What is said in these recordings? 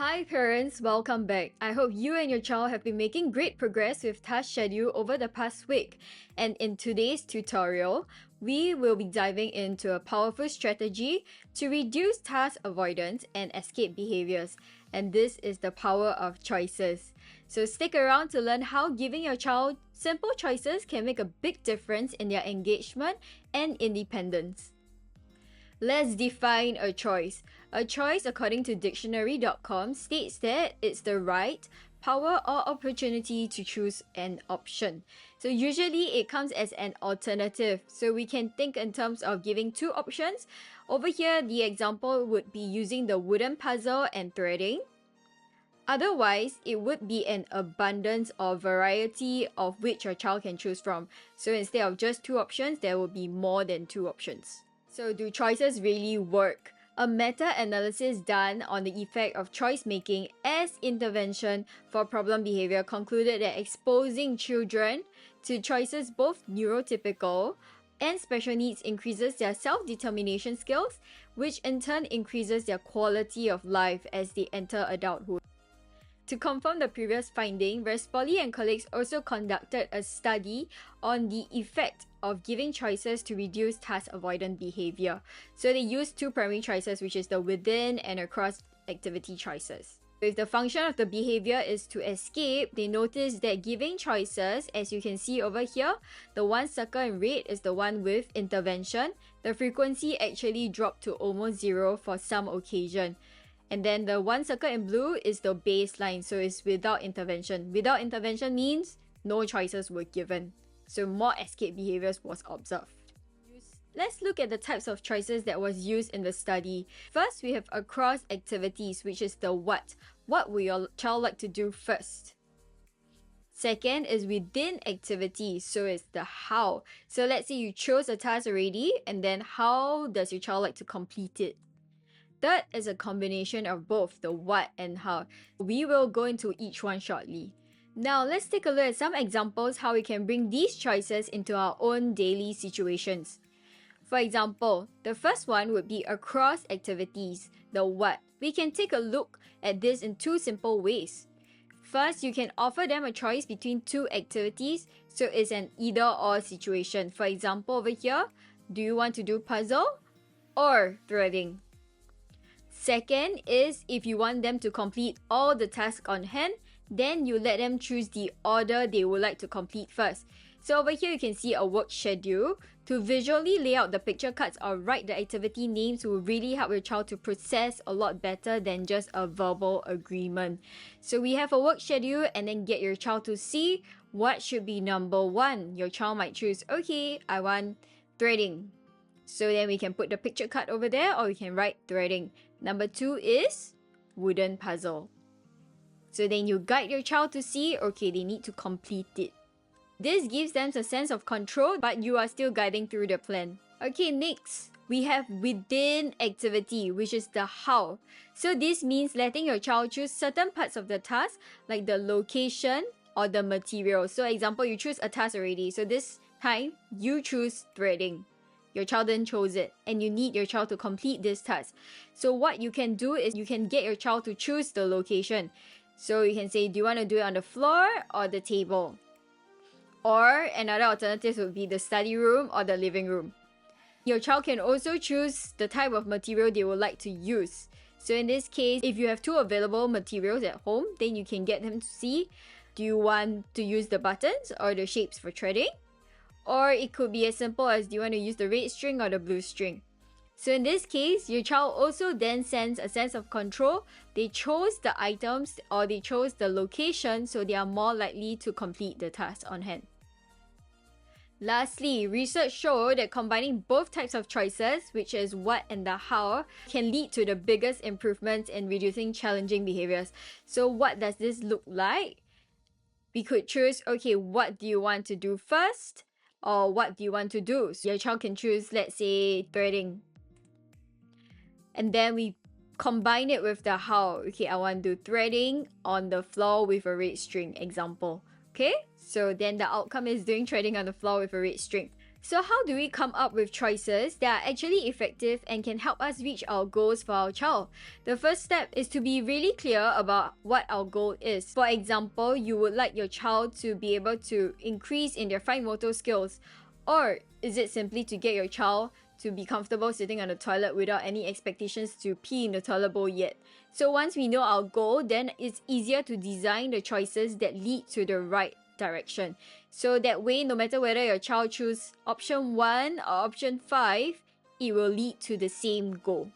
Hi parents, welcome back. I hope you and your child have been making great progress with task schedule over the past week. And in today's tutorial, we will be diving into a powerful strategy to reduce task avoidance and escape behaviors. And this is the power of choices. So stick around to learn how giving your child simple choices can make a big difference in their engagement and independence. Let's define a choice. A choice, according to dictionary.com, states that it's the right, power, or opportunity to choose an option. So usually it comes as an alternative. So we can think in terms of giving two options. Over here, the example would be using the wooden puzzle and threading. Otherwise, it would be an abundance or variety of which your child can choose from. So instead of just two options, there will be more than two options. So do choices really work? A meta-analysis done on the effect of choice making as intervention for problem behavior concluded that exposing children to choices both neurotypical and special needs increases their self-determination skills, which in turn increases their quality of life as they enter adulthood. To confirm the previous finding, Vespoli and colleagues also conducted a study on the effect of giving choices to reduce task avoidant behavior. So they used two primary choices, which is the within and across activity choices. If the function of the behavior is to escape, they noticed that giving choices, as you can see over here, the one circle in red is the one with intervention. The frequency actually dropped to almost zero for some occasion. And then the one circle in blue is the baseline, so it's without intervention. Without intervention means no choices were given. So more escape behaviors was observed. Let's look at the types of choices that was used in the study. First, we have across activities, which is the what. What will your child like to do first? Second is within activities, so it's the how. So let's say you chose a task already, and then how does your child like to complete it? Third is a combination of both the what and how. We will go into each one shortly. Now let's take a look at some examples how we can bring these choices into our own daily situations. For example, the first one would be across activities, the what. We can take a look at this in two simple ways. First, you can offer them a choice between two activities, so it's an either or situation. For example, over here, do you want to do puzzle or threading? Second is if you want them to complete all the tasks on hand, then you let them choose the order they would like to complete first. So over here you can see a work schedule. To visually lay out the picture cards or write the activity names will really help your child to process a lot better than just a verbal agreement. So we have a work schedule and then get your child to see what should be number one. Your child might choose, okay, I want threading. So then we can put the picture card over there or we can write threading. Number two is wooden puzzle. So then you guide your child to see, okay, they need to complete it. This gives them a sense of control, but you are still guiding through the plan. Okay, next, we have within activity, which is the how. So this means letting your child choose certain parts of the task, like the location or the material. So example, you choose a task already. So this time, you choose threading. Your child then chose it and you need your child to complete this task. So what you can do is you can get your child to choose the location. So you can say, do you want to do it on the floor or the table? Or another alternative would be the study room or the living room. Your child can also choose the type of material they would like to use. So in this case, if you have two available materials at home, then you can get them to see, do you want to use the buttons or the shapes for threading? Or it could be as simple as, do you want to use the red string or the blue string? So in this case, your child also then sends a sense of control. They chose the items or they chose the location, so they are more likely to complete the task on hand. Lastly, research showed that combining both types of choices, which is what and the how, can lead to the biggest improvements in reducing challenging behaviors. So what does this look like? We could choose, okay, what do you want to do first? Or what do you want to do? So your child can choose, let's say, threading. And then we combine it with the how. Okay, I want to do threading on the floor with a red string, example. Okay, so then the outcome is doing threading on the floor with a red string. So how do we come up with choices that are actually effective and can help us reach our goals for our child? The first step is to be really clear about what our goal is. For example, you would like your child to be able to increase in their fine motor skills, or is it simply to get your child to be comfortable sitting on the toilet without any expectations to pee in the toilet bowl yet? So once we know our goal, then it's easier to design the choices that lead to the right direction. So that way, no matter whether your child chooses option 1 or option 5, it will lead to the same goal.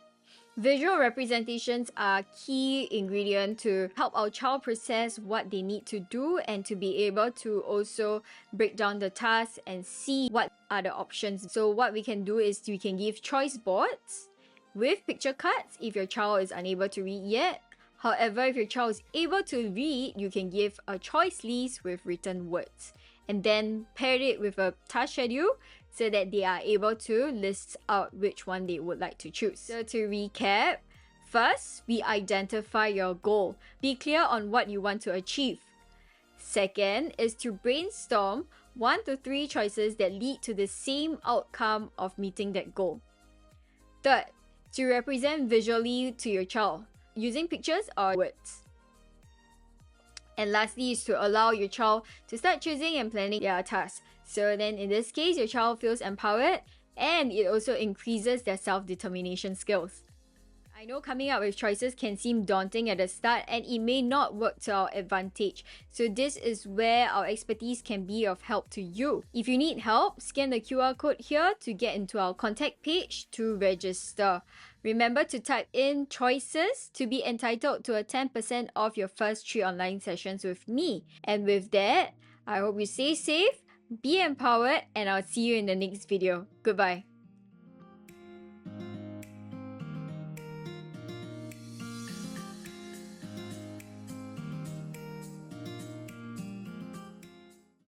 Visual representations are a key ingredient to help our child process what they need to do and to be able to also break down the tasks and see what are the options. So what we can do is we can give choice boards with picture cards if your child is unable to read yet. However, if your child is able to read, you can give a choice list with written words and then pair it with a task schedule so that they are able to list out which one they would like to choose. So to recap, first, we identify your goal. Be clear on what you want to achieve. Second is to brainstorm 1 to 3 choices that lead to the same outcome of meeting that goal. Third, to represent visually to your child using pictures or words. And lastly is to allow your child to start choosing and planning their tasks. So then in this case, your child feels empowered and it also increases their self-determination skills. I know coming up with choices can seem daunting at the start and it may not work to our advantage. So this is where our expertise can be of help to you. If you need help, scan the QR code here to get into our contact page to register. Remember to type in choices to be entitled to a 10% off your first 3 online sessions with me. And with that, I hope you stay safe, be empowered, and I'll see you in the next video. Goodbye.